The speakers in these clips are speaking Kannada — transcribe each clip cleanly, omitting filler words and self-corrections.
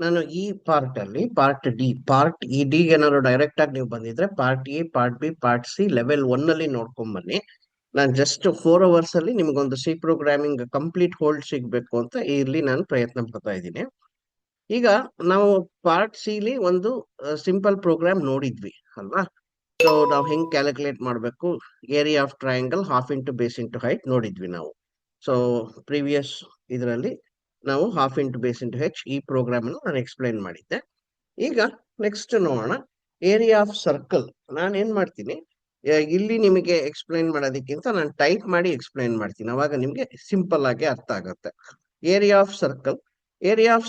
ನಾನು ಈ ಪಾರ್ಟ್ ಡಿ, ಈ ಡಿ ಏನಾದ್ರು ಡೈರೆಕ್ಟ್ ಆಗಿ ನೀವು ಬಂದಿದ್ರೆ part A, part B, part C level 1 ಅಲ್ಲಿ ನೋಡ್ಕೊಂಡ್ ಬನ್ನಿ. ನಾನು ಜಸ್ಟ್ 4 ಅವರ್ಸ್ ಅಲ್ಲಿ ನಿಮ್ಗೊಂದು ಸಿ ಪ್ರೋಗ್ರಾಮಿಂಗ್ ಕಂಪ್ಲೀಟ್ ಹೋಲ್ಡ್ ಸಿಗ್ಬೇಕು ಅಂತ ಇಲ್ಲಿ ನಾನು ಪ್ರಯತ್ನ ಪಡ್ತಾ ಇದ್ದೀನಿ. ಈಗ ನಾವು ಪಾರ್ಟ್ ಸಿಲಿ ಒಂದು ಸಿಂಪಲ್ ಪ್ರೋಗ್ರಾಮ್ ನೋಡಿದ್ವಿ ಅಲ್ವಾ? ಸೊ ನಾವು ಹೆಂಗ್ ಕ್ಯಾಲ್ಕುಲೇಟ್ ಮಾಡಬೇಕು, area of triangle half into base into height ನೋಡಿದ್ವಿ ನಾವು. ಸೊ ಪ್ರೀವಿಯಸ್ ಇದರಲ್ಲಿ ನಾವು half into base into H ಈ ಪ್ರೋಗ್ರಾಮ್ ಅನ್ನು ನಾನು ಎಕ್ಸ್ಪ್ಲೈನ್ ಮಾಡಿದ್ದೆ. ಈಗ ನೆಕ್ಸ್ಟ್ ನೋಡೋಣ ಏರಿಯಾ ಆಫ್ ಸರ್ಕಲ್. ನಾನು ಏನ್ ಮಾಡ್ತೀನಿ, ಇಲ್ಲಿ ನಿಮಗೆ ಎಕ್ಸ್ಪ್ಲೈನ್ ಮಾಡೋದಕ್ಕಿಂತ ನಾನು ಟೈಪ್ ಮಾಡಿ ಎಕ್ಸ್ಪ್ಲೈನ್ ಮಾಡ್ತೀನಿ, ಅವಾಗ ನಿಮ್ಗೆ ಸಿಂಪಲ್ ಆಗಿ ಅರ್ಥ ಆಗುತ್ತೆ. ಏರಿಯಾ ಆಫ್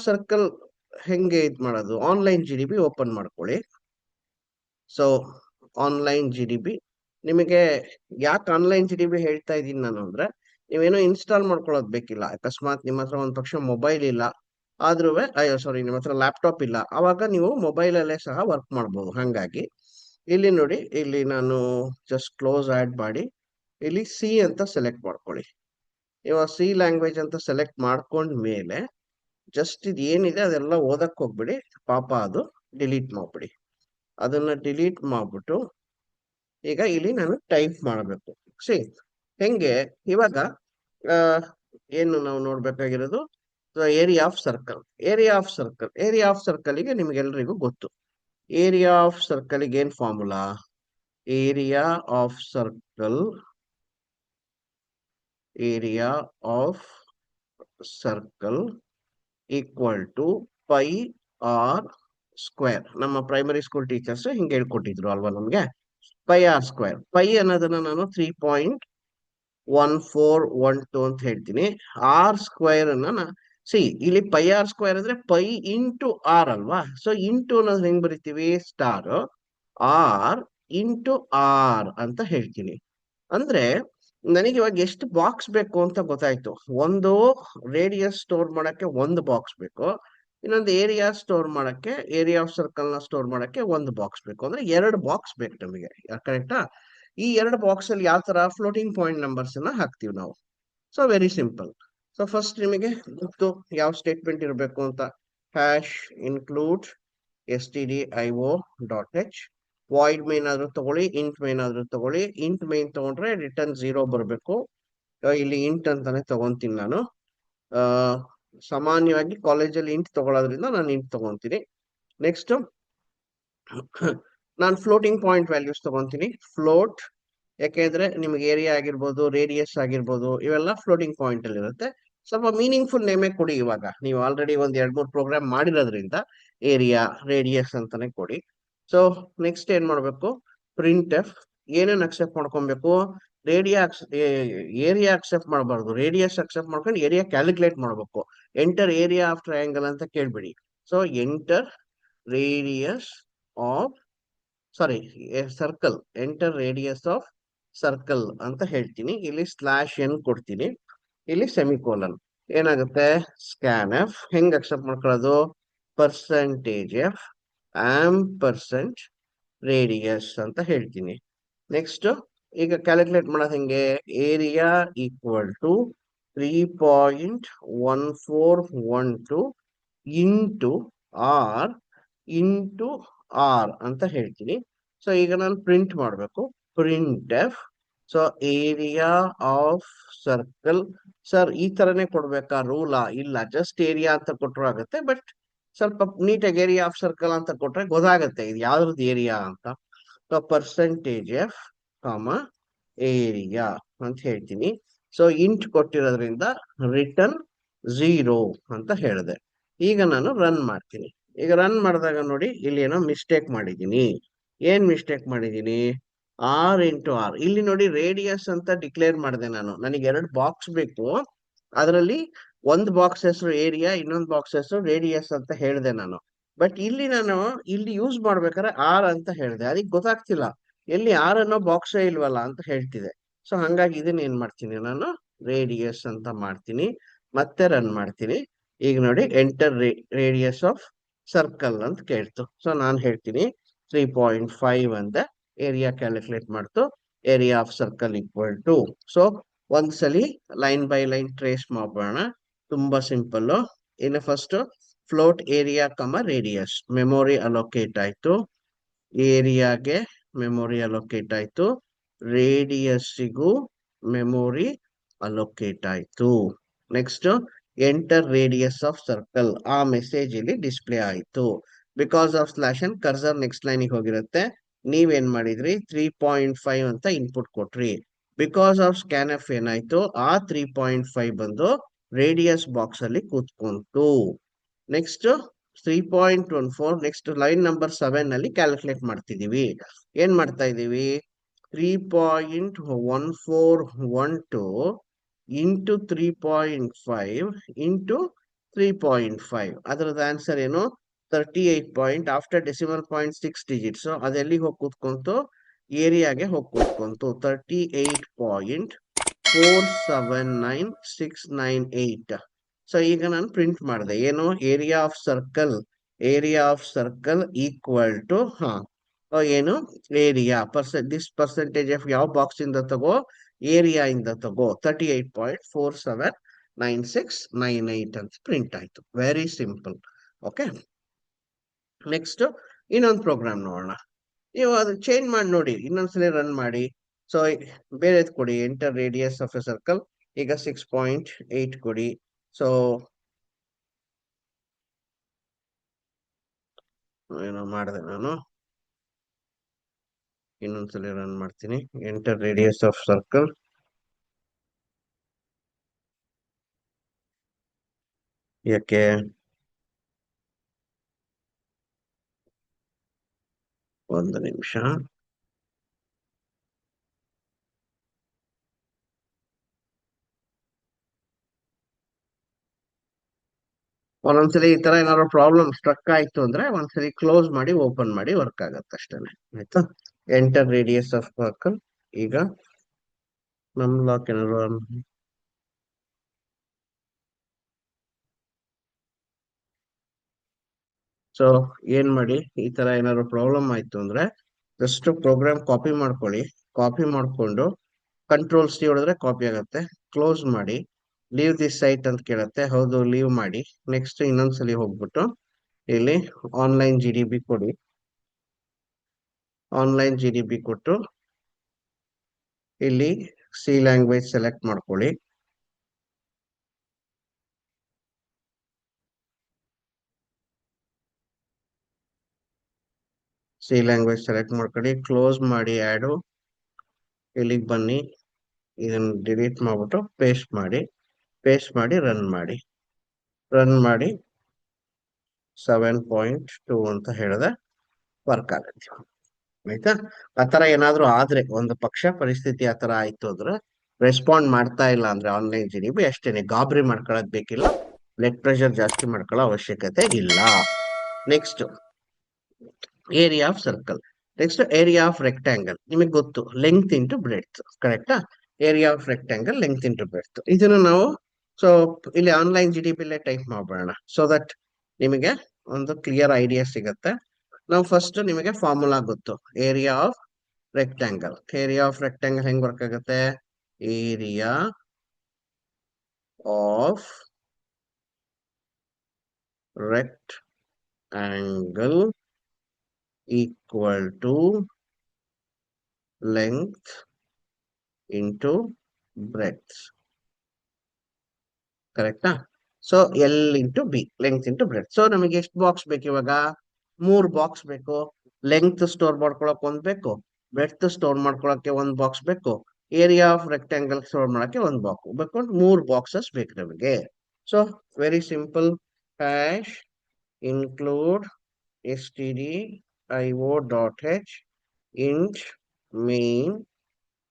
ಸರ್ಕಲ್, ಹೆಂಗೆ ಇದು ಮಾಡೋದು? ಆನ್ಲೈನ್ GDB ಓಪನ್ ಮಾಡ್ಕೊಳ್ಳಿ. ಸೊ ಆನ್ಲೈನ್ GDB ನಿಮಗೆ ಯಾಕೆ ಆನ್ಲೈನ್ GDB ಹೇಳ್ತಾ ಇದ್ದೀನಿ ನಾನು ಅಂದ್ರೆ, ನೀವೇನೋ ಇನ್ಸ್ಟಾಲ್ ಮಾಡ್ಕೊಳ್ಳೋದು ಬೇಕಿಲ್ಲ. ಅಕಸ್ಮಾತ್ ನಿಮ್ಮ ಹತ್ರ ಒಂದು ಪಕ್ಷ ಮೊಬೈಲ್ ಇಲ್ಲ ಆದ್ರೂ, ನಿಮ್ಮ ಹತ್ರ ಲ್ಯಾಪ್ಟಾಪ್ ಇಲ್ಲ, ಅವಾಗ ನೀವು ಮೊಬೈಲ್ ಅಲ್ಲೇ ಸಹ ವರ್ಕ್ ಮಾಡ್ಬೋದು. ಹಾಗಾಗಿ ಇಲ್ಲಿ ನೋಡಿ, ಇಲ್ಲಿ ನಾನು ಜಸ್ಟ್ ಕ್ಲೋಸ್ ಆಡ್ ಮಾಡಿ ಇಲ್ಲಿ ಸಿ ಅಂತ ಸೆಲೆಕ್ಟ್ ಮಾಡ್ಕೊಳ್ಳಿ. ಇವಾಗ ಸಿ ಲ್ಯಾಂಗ್ವೇಜ್ ಅಂತ ಸೆಲೆಕ್ಟ್ ಮಾಡ್ಕೊಂಡ್ಮೇಲೆ ಜಸ್ಟ್ ಇದು ಏನಿದೆ ಅದೆಲ್ಲ ಓದಕ್ ಹೋಗ್ಬಿಡಿ ಪಾಪ, ಅದು ಡಿಲೀಟ್ ಮಾಡ್ಬಿಡಿ. ಅದನ್ನ ಡಿಲೀಟ್ ಮಾಡ್ಬಿಟ್ಟು ಈಗ ಇಲ್ಲಿ ನಾನು ಟೈಪ್ ಮಾಡಬೇಕು. ಸಿ ಹೆಂಗೆ ಇವಾಗ ಏನು ನಾವು ನೋಡ್ಬೇಕಾಗಿರೋದು, area of circle. Area of ಸರ್ಕಲ್ಗೆ ನಿಮ್ಗೆಲ್ರಿಗೂ ಗೊತ್ತು. ಏರಿಯಾ ಆಫ್ ಸರ್ಕಲ್ಗೆ ಏನ್ formula? Area of circle equal to pi r square. ನಮ್ಮ ಪ್ರೈಮರಿ ಸ್ಕೂಲ್ ಟೀಚರ್ಸ್ ಹಿಂಗೆ ಹೇಳ್ಕೊಟ್ಟಿದ್ರು ಅಲ್ವಾ ನಮ್ಗೆ? Pi r square. ಪೈ ಅನ್ನೋದನ್ನ ನಾನು 3.1412 ಅಂತ ಹೇಳ್ತೀನಿ. ಆರ್ ಸ್ಕ್ವೇರ್ ಅನ್ನ ಇಲ್ಲಿ ಪೈ ಆರ್ ಸ್ಕ್ವೇರ್ ಅಂದ್ರೆ ಪೈ ಇಂಟು ಆರ್ ಅಲ್ವಾ? ಸೊ ಇಂಟು ಅನ್ನೋದು ಹೆಂಗ್ ಬರಿತೀವಿ? ಸ್ಟಾರ್ ಆರ್ ಇಂಟು ಆರ್ ಅಂತ ಹೇಳ್ತೀನಿ. ಅಂದ್ರೆ ನನಗೆ ಇವಾಗ ಎಷ್ಟು ಬಾಕ್ಸ್ ಬೇಕು ಅಂತ ಗೊತ್ತಾಯ್ತು. ಒಂದು ರೇಡಿಯಸ್ ಸ್ಟೋರ್ ಮಾಡಕ್ಕೆ ಒಂದು ಬಾಕ್ಸ್ ಬೇಕು, ಇನ್ನೊಂದು ಏರಿಯಾ ಸ್ಟೋರ್ ಮಾಡಕ್ಕೆ, ಏರಿಯಾ ಆಫ್ ಸರ್ಕಲ್ ನ ಸ್ಟೋರ್ ಮಾಡಕ್ಕೆ ಒಂದು ಬಾಕ್ಸ್ ಬೇಕು. ಅಂದ್ರೆ 2 ಬಾಕ್ಸ್ ಬೇಕು ನಮಗೆ, ಕರೆಕ್ಟಾ? ಈ 2 ಬಾಕ್ಸ್ ಅಲ್ಲಿ ಯಾವ ತರ ಫ್ಲೋಟಿಂಗ್ ಪಾಯಿಂಟ್ ನಂಬರ್ಸ್ ಅನ್ನ ಹಾಕ್ತಿವಿ ನಾವು. So very simple. So first ನಿಮಗೆ ಗೊತ್ತು ಯಾವ ಸ್ಟೇಟ್ಮೆಂಟ್ ಇರಬೇಕು ಅಂತ. Hash include stdio.h. Void main ಆದ್ರೂ ತಗೊಳ್ಳಿ, ಇಂಟ್ ಮೇನ್ ಆದ್ರೂ ತಗೊಳ್ಳಿ. ಇಂಟ್ ಮೇನ್ ತಗೊಂಡ್ರೆ ರಿಟರ್ನ್ 0 ಬರಬೇಕು. ಇಲ್ಲಿ ಇಂಟ್ ಅಂತಾನೆ ತಗೊಂತೀನಿ ನಾನು. ಸಾಮಾನ್ಯವಾಗಿ ಕಾಲೇಜಲ್ಲಿ ಇಂಟ್ ತಗೊಳ್ಳೋದ್ರಿಂದ ನಾನು ಇಂಟ್ ತಗೊಂತೀನಿ. ನೆಕ್ಸ್ಟ್ ನಾನು ಫ್ಲೋಟಿಂಗ್ ಪಾಯಿಂಟ್ ವ್ಯಾಲ್ಯೂಸ್ ತಗೊಂತೀನಿ. ಫ್ಲೋಟ್, ಯಾಕೆಂದ್ರೆ ನಿಮ್ಗೆ ಏರಿಯಾ ಆಗಿರ್ಬೋದು, ರೇಡಿಯಸ್ ಆಗಿರ್ಬೋದು, ಇವೆಲ್ಲ ಫ್ಲೋಟಿಂಗ್ ಪಾಯಿಂಟ್ ಅಲ್ಲಿ ಇರುತ್ತೆ. ಸ್ವಲ್ಪ ಮೀನಿಂಗ್ಫುಲ್ ನೇಮೇ ಕೊಡಿ. ಇವಾಗ ನೀವು ಆಲ್ರೆಡಿ ಒಂದ್ 2-3 ಪ್ರೋಗ್ರಾಮ್ ಮಾಡಿರೋದ್ರಿಂದ ಏರಿಯಾ, ರೇಡಿಯಸ್ ಅಂತಾನೆ ಕೊಡಿ. ಸೊ ನೆಕ್ಸ್ಟ್ ಏನ್ ಮಾಡ್ಬೇಕು? Print f. ಏನೇನ್ ಅಕ್ಸೆಪ್ಟ್ ಮಾಡ್ಕೊಬೇಕು? ಏರಿಯಾ ಅಕ್ಸೆಪ್ಟ್ ಮಾಡಬಾರ್ದು, ರೇಡಿಯಸ್ ಅಕ್ಸೆಪ್ಟ್ ಮಾಡ್ಕೊಂಡು ಏರಿಯಾ ಕ್ಯಾಲ್ಕುಲೇಟ್ ಮಾಡ್ಬೇಕು. ಎಂಟರ್ ಏರಿಯಾ ಆಫ್ ಟ್ರಯಾಂಗಲ್ ಅಂತ ಕೇಳ್ಬೇಡಿ. So enter radius of circle, enter radius of circle ಅಂತ ಹೇಳ್ತೀನಿ. ಇಲ್ಲಿ /n ಕೊಡ್ತೀನಿ, ಇಲ್ಲಿ ಸೆಮಿಕೋಲನ್. ಏನಾಗುತ್ತೆ? Scan f. ಹೆಂಗ್ ಅಕ್ಸೆಪ್ಟ್ ಮಾಡ್ಕೊಳ್ಳೋದು? %f ಆಂಪರ್ಸೆಂಟ್ ರೇಡಿಯಸ್ ಅಂತ ಹೇಳ್ತೀನಿ. ನೆಕ್ಸ್ಟ್ ಈಗ ಕ್ಯಾಲ್ಕುಲೇಟ್ ಮಾಡೋದು ಹೆಂಗೆ? Area equal to 3.1412 into r ಅಂತ ಹೇಳ್ತೀನಿ. ಸೊ ಈಗ ನಾನು ಪ್ರಿಂಟ್ ಮಾಡಬೇಕು. Print f. So area of circle. Sir ಈ ತರನೇ ಕೊಡ್ಬೇಕಾ ರೂಲಾ? ಇಲ್ಲ, ಜಸ್ಟ್ ಏರಿಯಾ ಅಂತ ಕೊಟ್ಟರು ಆಗುತ್ತೆ, ಬಟ್ ಸ್ವಲ್ಪ ನೀಟಾಗಿ ಏರಿಯಾ ಆಫ್ ಸರ್ಕಲ್ ಅಂತ ಕೊಟ್ರೆ ಗೊತ್ತಾಗುತ್ತೆ ಇದು ಯಾವ್ದು ಏರಿಯಾ ಅಂತ. ಸೊ %f, ಏರಿಯಾ ಅಂತ ಹೇಳ್ತೀನಿ. ಸೊ ಇಂಟ್ ಕೊಟ್ಟಿರೋದ್ರಿಂದ ರಿಟರ್ನ್ 0 ಅಂತ ಹೇಳಿದೆ. ಈಗ ನಾನು ರನ್ ಮಾಡ್ತೀನಿ. ಈಗ ರನ್ ಮಾಡಿದಾಗ ನೋಡಿ, ಇಲ್ಲಿ ಏನೋ ಮಿಸ್ಟೇಕ್ ಮಾಡಿದ್ದೀನಿ. ಏನ್ ಮಿಸ್ಟೇಕ್ ಮಾಡಿದ್ದೀನಿ? R into R. ಇಲ್ಲಿ ನೋಡಿ ರೇಡಿಯಸ್ ಅಂತ ಡಿಕ್ಲೇರ್ ಮಾಡಿದೆ ನಾನು. ನನಗೆ 2 ಬಾಕ್ಸ್ ಬೇಕು. ಅದರಲ್ಲಿ ಒಂದು ಬಾಕ್ಸ್ ಹೆಸರು ಏರಿಯಾ, ಇನ್ನೊಂದು ಬಾಕ್ಸ್ ಹೆಸರು ರೇಡಿಯಸ್ ಅಂತ ಹೇಳಿದೆ ನಾನು. ಬಟ್ ಇಲ್ಲಿ ನಾನು ಯೂಸ್ ಮಾಡ್ಬೇಕಾದ್ರೆ ಆರ್ ಅಂತ ಹೇಳಿದೆ. ಅದಕ್ಕೆ ಗೊತ್ತಾಗ್ತಿಲ್ಲ, ಎಲ್ಲಿ ಆರ್ ಅನ್ನೋ ಬಾಕ್ಸೇ ಇಲ್ವಲ್ಲ ಅಂತ ಹೇಳ್ತಿದೆ. ಸೊ ಹಂಗಾಗಿ ಇದನ್ನ ಏನ್ ಮಾಡ್ತೀನಿ ನಾನು? ರೇಡಿಯಸ್ ಅಂತ ಮಾಡ್ತೀನಿ, ಮತ್ತೆ ರನ್ ಮಾಡ್ತೀನಿ. ಈಗ ನೋಡಿ ಎಂಟರ್ ರೇಡಿಯಸ್ ಆಫ್ ಸರ್ಕಲ್ ಅಂತ ಕೇಳ್ತು. ಸೊ ನಾನು ಹೇಳ್ತೀನಿ 3.5 ಅಂತ. ಏರಿಯಾ ಕ್ಯಾಲ್ಕುಲೇಟ್ ಮಾಡ್ತು. Area of circle equal to. So ಒಂದ್ಸಲಿ ಲೈನ್ ಬೈ ಲೈನ್ ಟ್ರೇಸ್ ಮಾಡೋಣ. ತುಂಬಾ ಸಿಂಪಲ್. ಇನ್ನು first float area comma radius memory allocate ಆಯ್ತು. ಏರಿಯಾಗೆ ಮೆಮೊರಿ ಅಲೋಕೇಟ್ ಆಯ್ತು. ರೇಡಿಯಸ್ಸಿಗೂ ಮೆಮೊರಿ ಅಲೋಕೇಟ್ ಆಯ್ತು. Next enter radius of circle ಆ ಮೆಸೇಜ್ ಇಲ್ಲಿ ಡಿಸ್ಪ್ಲೇ ಆಯ್ತು. Because of slash and cursor next ಲೈನಿಗೆ ಹೋಗಿರುತ್ತೆ. ನೀವೇನ್ ಮಾಡಿದ್ರಿ 3.5 ಅಂತ ಇನ್ಪುಟ್ ಕೊಟ್ರಿ. ಬಿಕಾಸ್ ಆಫ್ ಸ್ಕ್ಯಾನ್ ಎಫ್ ಏನಾಯ್ತು, ಆ 3.5 ಬಂದು ರೇಡಿಯಸ್ ಬಾಕ್ಸ್ ಅಲ್ಲಿ ಕೂತ್ಕೊಂತು. ನೆಕ್ಸ್ಟ್ 3.14 ನೆಕ್ಸ್ಟ್ ಲೈನ್ ನಂಬರ್ 7 ಅಲ್ಲಿ ಕ್ಯಾಲ್ಕುಲೇಟ್ ಮಾಡ್ತಿದೀವಿ. ಏನ್ ಮಾಡ್ತಾ ಇದೀವಿ, 3.1412 ಇಂಟು 3.5 ಇಂಟು 3.5 ಅದರದ ಆನ್ಸರ್ ಏನು 38 point. After decimal point 6 digits ಅದೆಲ್ಲಿಗೆ ಹೋಗಿ ಕೂತ್ಕೊಂತು, ಏರಿಯಾಗೆ ಹೋಗಿ ಕೂತ್ಕೊಂತು. 38.479698. ಸೊ ಈಗ ನಾನು ಪ್ರಿಂಟ್ ಮಾಡಿದೆ ಏನು, area of circle equal to ಏನು ಏರಿಯಾ ದಿಸ್ ಪರ್ಸೆಂಟೇಜ್ ಆಫ್ ಯಾವ ಬಾಕ್ಸ್ ಇಂದ ತಗೋ, ಏರಿಯಾ ಇಂದ ತಗೋ. 38.479698 ಅಂತ ಪ್ರಿಂಟ್ ಆಯ್ತು. Very simple. ಓಕೆ, ನೆಕ್ಸ್ಟ್ ಇನ್ನೊಂದು ಪ್ರೋಗ್ರಾಮ್ ನೋಡೋಣ. ನೀವು ಅದು ಚೇಂಜ್ ಮಾಡಿ ನೋಡಿ, ಇನ್ನೊಂದ್ಸಲ ರನ್ ಮಾಡಿ. ಸೊ ಬೇರೆದ್ ಕೊಡಿ, enter radius of A circle. ಈಗ 6.8 ಕೊಡಿ. ಸೊ ಏನೋ ಮಾಡಿದೆ ನಾನು, ಇನ್ನೊಂದ್ಸಲ ರನ್ ಮಾಡ್ತೀನಿ. Enter radius of circle. ಯಾಕೆ ಒಂದು ನಿಮಿಷ, ಒಂದೊಂದ್ಸಲಿ ಈ ತರ ಏನಾದ್ರು ಪ್ರಾಬ್ಲಮ್ ಸ್ಟ್ರಕ್ ಆಯ್ತು ಅಂದ್ರೆ ಒಂದ್ಸಲಿ ಕ್ಲೋಸ್ ಮಾಡಿ ಓಪನ್ ಮಾಡಿ ವರ್ಕ್ ಆಗತ್ತೆ ಅಷ್ಟೇನೆ. ಆಯ್ತಾ, ಎಂಟರ್ ರೇಡಿಯಸ್ ಆಫ್ ಸರ್ಕಲ್. ಈಗ ನಮ್ ಲಾಕ್ ಏನಾದ್ರು ಸೊ ಏನ್ ಮಾಡಿ, ಈ ತರ ಏನಾದ್ರು ಪ್ರಾಬ್ಲಮ್ ಆಯ್ತು ಅಂದ್ರೆ ಜಸ್ಟ್ ಪ್ರೋಗ್ರಾಮ್ ಕಾಪಿ ಮಾಡ್ಕೊಳ್ಳಿ. ಕಾಪಿ ಮಾಡ್ಕೊಂಡು ಕಂಟ್ರೋಲ್ C ಹೊಡೆದ್ರೆ ಕಾಪಿ ಆಗುತ್ತೆ. ಕ್ಲೋಸ್ ಮಾಡಿ, ಲೀವ್ ದಿಸ್ ಸೈಟ್ ಅಂತ ಕೇಳುತ್ತೆ. ಹೌದು, ಲೀವ್ ಮಾಡಿ. ನೆಕ್ಸ್ಟ್ ಇನ್ನೊಂದ್ಸಲಿ ಹೋಗ್ಬಿಟ್ಟು ಇಲ್ಲಿ ಆನ್ಲೈನ್ GDB ಕೊಡಿ. ಆನ್ಲೈನ್ GDB ಕೊಟ್ಟು ಇಲ್ಲಿ ಸಿ ಲ್ಯಾಂಗ್ವೇಜ್ ಸೆಲೆಕ್ಟ್ ಮಾಡ್ಕೊಳ್ಳಿ. ಸಿ ಲ್ಯಾಂಗ್ವೇಜ್ ಸೆಲೆಕ್ಟ್ ಮಾಡ್ಕೊಳ್ಳಿ, ಕ್ಲೋಸ್ ಮಾಡಿ. ಆಡು ಇಲ್ಲಿಗೆ ಬನ್ನಿ, ಇದನ್ನ ಡಿಲೀಟ್ ಮಾಡ್ಬಿಟ್ಟು ಪೇಸ್ಟ್ ಮಾಡಿ ರನ್ ಮಾಡಿ. ರನ್ ಮಾಡಿ 7.2 ಅಂತ ಹೇಳಿದ್ರೆ ವರ್ಕ್ ಆಗುತ್ತೆ. ಆಯ್ತಾ, ಆತರ ಏನಾದ್ರು ಆದ್ರೆ ಒಂದು ಪಕ್ಷ ಪರಿಸ್ಥಿತಿ ಆತರ ಆಯ್ತು ಅಂದ್ರೆ, ರೆಸ್ಪಾಂಡ್ ಮಾಡ್ತಾ ಇಲ್ಲ ಅಂದ್ರೆ ಆನ್ಲೈನ್ GDB ಅಷ್ಟೇನೆ, ಗಾಬರಿ ಮಾಡ್ಕೊಳ್ಳೋದ್ ಬೇಕಿಲ್ಲ. ಬ್ಲಡ್ ಪ್ರೆಷರ್ ಜಾಸ್ತಿ ಮಾಡ್ಕೊಳ್ಳೋ ಅವಶ್ಯಕತೆ ಇಲ್ಲ. Next area of circle. Next area of rectangle. ನಿಮಗೆ ಗೊತ್ತು, ಲೆಂತ್ ಇಂಟು ಬ್ರೆಡ್ತ್. ಕರೆಕ್ಟಾ, area of rectangle length into breadth. ಇದನ್ನು ನಾವು ಸೊ ಇಲ್ಲಿ ಆನ್ಲೈನ್ GDB ಟೈಪ್ ಮಾಡೋಣ, ಸೊ ದಟ್ ನಿಮಗೆ ಒಂದು ಕ್ಲಿಯರ್ ಐಡಿಯಾ ಸಿಗತ್ತೆ. ನಾವು ಫಸ್ಟ್ ನಿಮಗೆ ಫಾರ್ಮುಲಾ ಗೊತ್ತು, area of rectangle. Area of rectangle ಹೆಂಗ್ ವರ್ಕ್ ಆಗುತ್ತೆ, area of rectangle equal to length into breadth. ಕರೆಕ್ಟಾ, so L into B, length into bread. So ನಮಗೆ ಎಷ್ಟು ಬಾಕ್ಸ್ ಬೇಕು ಇವಾಗ, 3 ಬಾಕ್ಸ್ ಬೇಕು. ಲೆಂತ್ ಸ್ಟೋರ್ ಮಾಡ್ಕೊಳಕ್ ಒಂದ್ ಬೇಕು, ಬ್ರೆಡ್ತ್ ಸ್ಟೋರ್ ಮಾಡ್ಕೊಳಕ್ಕೆ ಒಂದ್ ಬಾಕ್ಸ್ ಬೇಕು, ಏರಿಯಾ ಆಫ್ ರೆಕ್ಟ್ಯಾಂಗಲ್ ಸ್ಟೋರ್ ಮಾಡಕ್ಕೆ ಒಂದ್ ಬಾಕ್ಸ್ ಬೇಕು. 3 ಬಾಕ್ಸಸ್ ಬೇಕು ನಮಗೆ. So very simple, hash include stdio.h int main.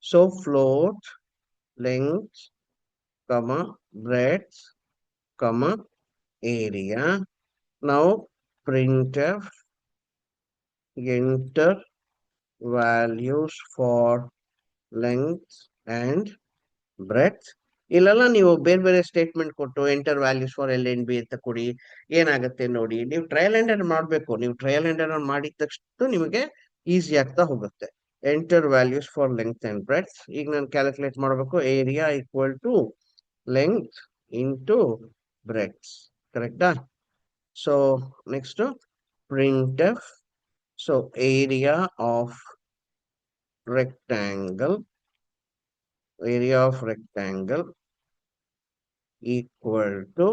So float length comma breadth comma area. Now printf enter values for length and breadth. ಇಲ್ಲೆಲ್ಲ ನೀವು ಬೇರೆ ಬೇರೆ ಸ್ಟೇಟ್ಮೆಂಟ್ ಕೊಟ್ಟು ಎಂಟರ್ ವ್ಯಾಲ್ಯೂಸ್ ಫಾರ್ LNB ಅಂತ ಕೊಡಿ. ಏನಾಗುತ್ತೆ ನೋಡಿ, ನೀವು ಟ್ರಯಲ್ ಅಂಡ್ ಎರರ್ ಮಾಡಬೇಕು. ನೀವು ಟ್ರಯಲ್ ಅಂಡ್ ಎರರ್ ಮಾಡಿದ ತಕ್ಷಣ ನಿಮಗೆ ಈಸಿ ಆಗ್ತಾ ಹೋಗುತ್ತೆ. Enter values for length and breadth. ಈಗ ನಾನು ಕ್ಯಾಲ್ಕುಲೇಟ್ ಮಾಡಬೇಕು, area equal to length into breadth. ಕರೆಕ್ಟಾ, so next printf, so area of rectangle equal to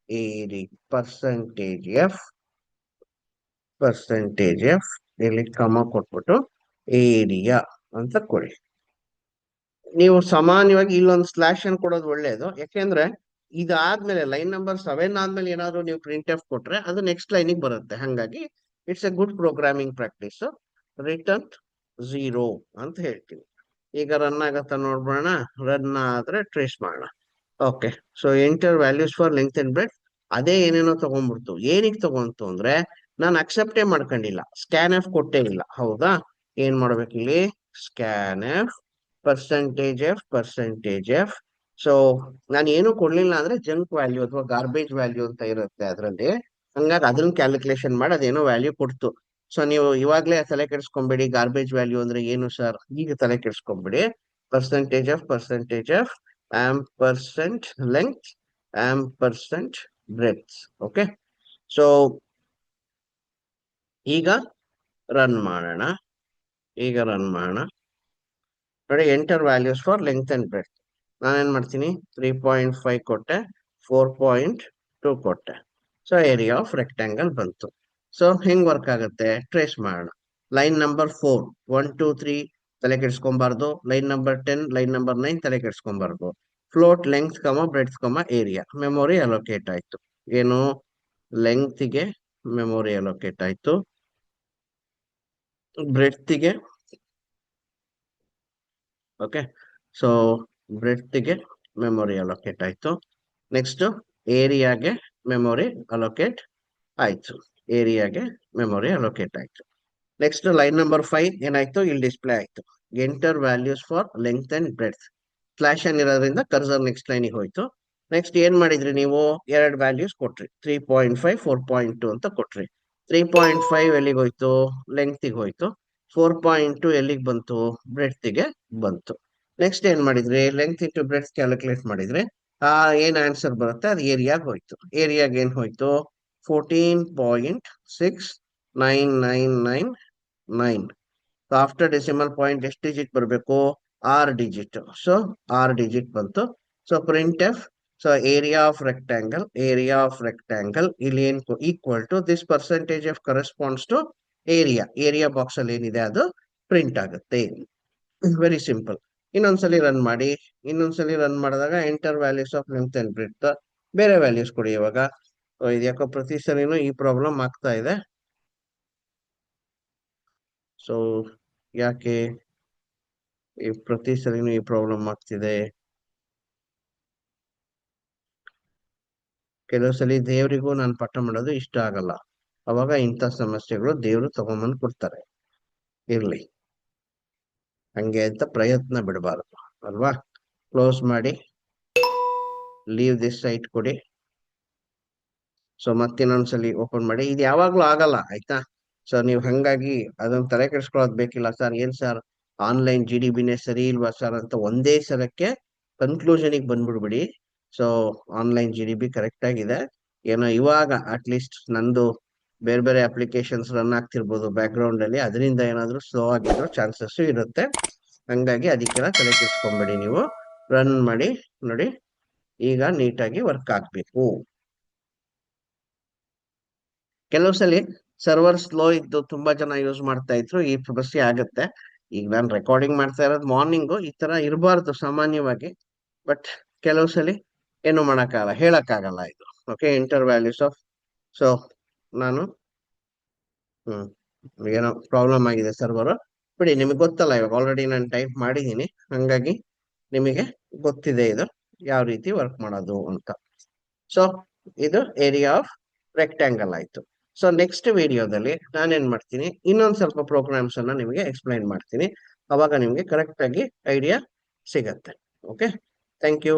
area percentage f ಇಲ್ಲಿ ಕಮ ಕೊಟ್ಬಿಟ್ಟು ಏರಿಯಾ ಅಂತ ಕೊಡಿ. ನೀವು ಸಾಮಾನ್ಯವಾಗಿ ಇಲ್ಲೊಂದು ಸ್ಲಾಶ್ ಅನ್ನು ಕೊಡೋದು ಒಳ್ಳೇದು. ಯಾಕೆಂದ್ರೆ ಇದಾದ್ಮೇಲೆ ಲೈನ್ ನಂಬರ್ 7 ಆದ್ಮೇಲೆ ಏನಾದ್ರು ನೀವು ಪ್ರಿಂಟ್ ಎಫ್ ಕೊಟ್ರೆ ಅದು ನೆಕ್ಸ್ಟ್ ಲೈನಿಗೆ ಬರುತ್ತೆ. ಹಂಗಾಗಿ it's A good programming practice. Return 0 ಅಂತ ಹೇಳ್ತೀನಿ. ಈಗ ರನ್ ಆಗತ್ತ ನೋಡ್ಬೋಣ. ರನ್ ಆದ್ರೆ ಟ್ರೇಸ್ ಮಾಡೋಣ. Okay, so enter values for length and breadth ಅದೇ ಏನೇನೋ ತಗೊಂಡ್ಬಿಡ್ತು. ಏನಿಗೆ ತಗೊಂತು ಅಂದ್ರೆ ನಾನು ಅಕ್ಸೆಪ್ಟೇ ಮಾಡ್ಕೊಂಡಿಲ್ಲ, ಸ್ಕ್ಯಾನ್ ಎಫ್ ಕೊಟ್ಟೇ ಇಲ್ಲ. ಹೌದಾ, ಏನ್ ಮಾಡ್ಬೇಕು ಇಲ್ಲಿ? Scan F percentage F. So ನಾನು ಏನು ಕೊಡ್ಲಿಲ್ಲ ಅಂದ್ರೆ ಜಂಕ್ ವ್ಯಾಲ್ಯೂ ಅಥವಾ ಗಾರ್ಬೇಜ್ ವ್ಯಾಲ್ಯೂ ಅಂತ ಇರುತ್ತೆ ಅದರಲ್ಲಿ. ಹಂಗಾಗಿ ಅದನ್ನ ಕ್ಯಾಲ್ಕುಲೇಷನ್ ಮಾಡಿ ಅದೇನೋ ವ್ಯಾಲ್ಯೂ ಕೊಡ್ತು. ಸೊ ನೀವು ಇವಾಗ್ಲೇ ತಲೆ ಕೆಡಿಸ್ಕೊಂಬೇಡಿ, ಗಾರ್ಬೇಜ್ ವ್ಯಾಲ್ಯೂ ಅಂದ್ರೆ ಏನು ಸರ್, ಈಗ ತಲೆ ಕೆಡಿಸ್ಕೊಂಬೇಡಿ. Percentage of ampersand length ampersand breadth. Okay, so ಈಗ ರನ್ ಮಾಡೋಣ. ನೋಡಿ, enter values for length and breadth. ನಾನೇನ್ ಮಾಡ್ತೀನಿ, 3.5 ಕೊಟ್ಟೆ, 4.2 ಕೊಟ್ಟೆ. ಸೊ ಏರಿಯಾ ಆಫ್ ರೆಕ್ಟ್ಯಾಂಗಲ್ ಬಂತು. ಸೊ ಹೆಂಗ್ ವರ್ಕ್ ಆಗುತ್ತೆ ಟ್ರೇಸ್ ಮಾಡೋಣ. ಲೈನ್ ನಂಬರ್ 4 1 2 3 ತಲೆ ಕೆಡಿಸ್ಕೊಬಾರ್ದು. ಲೈನ್ ನಂಬರ್ 10 ಲೈನ್ ನಂಬರ್ 9 ತಲೆ ಕೆಡಿಸ್ಕೊಬಾರ್ದು. Float length breadth area. Memory allocate ಆಯ್ತು. ಏನು? ಲೆಂತ್ಗೆ ಮೆಮೊರಿ ಅಲೋಕೇಟ್ ಆಯ್ತು, ಬ್ರೆಡ್ತ್ಗೆ ಓಕೆ, ಸೊ ಬ್ರೆಡ್ತ್ಗೆ ಮೆಮೊರಿ ಅಲೋಕೇಟ್ ಆಯ್ತು. ನೆಕ್ಸ್ಟ್ ಏರಿಯಾಗೆ ಮೆಮೊರಿ ಅಲೋಕೇಟ್ ಆಯ್ತು. ನೆಕ್ಸ್ಟ್ ಲೈನ್ ನಂಬರ್ 5 ಏನಾಯ್ತು, ಇಲ್ಲಿ ಡಿಸ್ಪ್ಲೇ ಆಯ್ತು. Enter values for length and breadth. Slash n ಇರೋದ್ರಿಂದ ಕರ್ಸರ್ ನೆಕ್ಸ್ಟ್ ಲೈನಿಗೆ ಹೋಯ್ತು. ನೆಕ್ಸ್ಟ್ ಏನ್ ಮಾಡಿದ್ರಿ ನೀವು? ಎರಡು ವ್ಯಾಲ್ಯೂಸ್ ಕೊಟ್ರಿ, 3.5 4.2 ಅಂತ ಕೊಟ್ರಿ. 3.5 ಎಲ್ಲಿಗೆ ಹೋಯ್ತು? ಲೆಂತ್ಗೆ ಹೋಯ್ತು. 4.2 ಎಲ್ಲಿಗೆ ಬಂತು? ಬ್ರೆಡ್ತ್ಗೆ ಬಂತು. ನೆಕ್ಸ್ಟ್ ಏನ್ ಮಾಡಿದ್ರಿ? ಲೆಂತ್ ಇಂಟು ಬ್ರೆಡ್ತ್ ಕ್ಯಾಲ್ಕುಲೇಟ್ ಮಾಡಿದ್ರೆ ಏನ್ ಆನ್ಸರ್ ಬರುತ್ತೆ ಅದು ಏರಿಯಾಗ ಹೋಯ್ತು. ಏರಿಯಾಗ ಏನ್ ಹೋಯ್ತು? 14.6999. ಆಫ್ಟರ್ ಡೆಸಿಮಲ್ ಪಾಯಿಂಟ್ ಎಷ್ಟು ಡಿಜಿಟ್ ಬರಬೇಕು? 6 ಡಿಜಿಟ್. ಸೊ 6 ಡಿಜಿಟ್ ಬಂತು. So print f, so area of rectangle ಇಲ್ಲಿ ಏನ್ equal to this percentage of corresponds to area box ಅಲ್ಲಿ ಏನಿದೆ ಅದು ಪ್ರಿಂಟ್ ಆಗುತ್ತೆ. Very simple. ಇನ್ನೊಂದ್ಸಲಿ ರನ್ ಮಾಡಿದಾಗ enter values of length and breadth, ಬೇರೆ ವ್ಯಾಲ್ಯೂಸ್ ಕೊಡಿ ಇವಾಗ. ಇದು ಯಾಕೋ ಪ್ರತಿ ಸಲಿನೂ ಈ ಪ್ರಾಬ್ಲಮ್ ಆಗ್ತಾ ಇದೆ. ಸೊ ಯಾಕೆ ಪ್ರತಿ ಸಲಿನೂ ಈ ಪ್ರಾಬ್ಲಮ್ ಆಗ್ತಿದೆ? ಕೆಲವು ಸಲ ದೇವರಿಗೂ ನಾನು ಪಾಠ ಮಾಡೋದು ಇಷ್ಟ ಆಗಲ್ಲ. ಅವಾಗ ಇಂಥ ಸಮಸ್ಯೆಗಳು ದೇವರು ತಗೊಂಬಂದು ಕೊಡ್ತಾರೆ. ಇರ್ಲಿ, ಹಂಗೆ ಅಂತ ಪ್ರಯತ್ನ ಬಿಡಬಾರದು ಅಲ್ವಾ? ಕ್ಲೋಸ್ ಮಾಡಿ, ಲೀವ್ ದಿಸ್ ಸೈಟ್ ಕೊಡಿ. ಸೊ ಮತ್ತಿನ್ನೊಂದ್ಸಲಿ ಓಪನ್ ಮಾಡಿ. ಇದು ಯಾವಾಗ್ಲೂ ಆಗಲ್ಲ, ಆಯ್ತಾ? ಸೊ ನೀವು ಹಂಗಾಗಿ ಅದನ್ನ ತಲೆ ಕೆಡಿಸ್ಕೊಳ್ಳೋದು ಬೇಕಿಲ್ಲ. ಸರ್ ಏನ್ ಸರ್ ಆನ್ಲೈನ್ GDBನೇ ಸರಿ ಇಲ್ವಾ ಸರ್ ಅಂತ ಒಂದೇ ಸಲಕ್ಕೆ ಕನ್ಕ್ಲೂಷನ್ಗೆ ಬಂದ್ಬಿಡ್ಬಿಡಿ. ಸೊ ಆನ್ಲೈನ್ GDB ಕರೆಕ್ಟ್ ಆಗಿದೆ. ಏನೋ ಇವಾಗ ಅಟ್ಲೀಸ್ಟ್ ನಂದು ಬೇರೆ ಬೇರೆ ಅಪ್ಲಿಕೇಶನ್ಸ್ ರನ್ ಆಗ್ತಿರ್ಬೋದು ಬ್ಯಾಕ್ ಗ್ರೌಂಡ್ ಅಲ್ಲಿ, ಅದರಿಂದ ಏನಾದ್ರು ಸ್ಲೋ ಆಗಿರೋ ಚಾನ್ಸಸ್ ಇರುತ್ತೆ. ಹಂಗಾಗಿ ಅದಕ್ಕೆಲ್ಲ ತಲೆ ಕೆಡಿಸ್ಕೊಂಬೇಡಿ. ನೀವು ರನ್ ಮಾಡಿ ನೋಡಿ, ಈಗ ನೀಟಾಗಿ ವರ್ಕ್ ಆಗ್ಬೇಕು. ಕೆಲವು ಸಲ ಸರ್ವರ್ ಸ್ಲೋ ಇದ್ದು ತುಂಬಾ ಜನ ಯೂಸ್ ಮಾಡ್ತಾ ಇದ್ರು, ಈ ಸಮಸ್ಯೆ ಆಗತ್ತೆ. ಈಗ ನಾನು ರೆಕಾರ್ಡಿಂಗ್ ಮಾಡ್ತಾ ಇರೋದು ಮಾರ್ನಿಂಗು, ಈ ತರ ಇರಬಾರ್ದು ಸಾಮಾನ್ಯವಾಗಿ. ಬಟ್ ಕೆಲವು ಸಲ ಏನು ಮಾಡಕ್ಕಾಗಲ್ಲ, ಹೇಳಕ್ಕಾಗಲ್ಲ ಇದು. Okay, enter values of. So ನಾನು ಏನೋ ಪ್ರಾಬ್ಲಮ್ ಆಗಿದೆ ಸರ್ವರ್ ಬಿಡಿ. ನಿಮಗೆ ಗೊತ್ತಲ್ಲ, ಇವಾಗ ಆಲ್ರೆಡಿ ನಾನು ಟೈಪ್ ಮಾಡಿದ್ದೀನಿ. ಹಂಗಾಗಿ ನಿಮಗೆ ಗೊತ್ತಿದೆ ಇದು ಯಾವ ರೀತಿ ವರ್ಕ್ ಮಾಡೋದು ಅಂತ. ಸೊ ಇದು ಏರಿಯಾ ಆಫ್ ರೆಕ್ಟ್ಯಾಂಗಲ್ ಆಯ್ತು. ಸೊ ನೆಕ್ಸ್ಟ್ ವಿಡಿಯೋದಲ್ಲಿ ನಾನೇನ್ ಮಾಡ್ತೀನಿ, ಇನ್ನೊಂದ್ ಸ್ವಲ್ಪ ಪ್ರೋಗ್ರಾಮ್ಸ್ ಅನ್ನ ನಿಮಗೆ ಎಕ್ಸ್ಪ್ಲೈನ್ ಮಾಡ್ತೀನಿ. ಅವಾಗ ನಿಮ್ಗೆ ಕರೆಕ್ಟ್ ಆಗಿ ಐಡಿಯಾ ಸಿಗತ್ತೆ. Okay, thank you.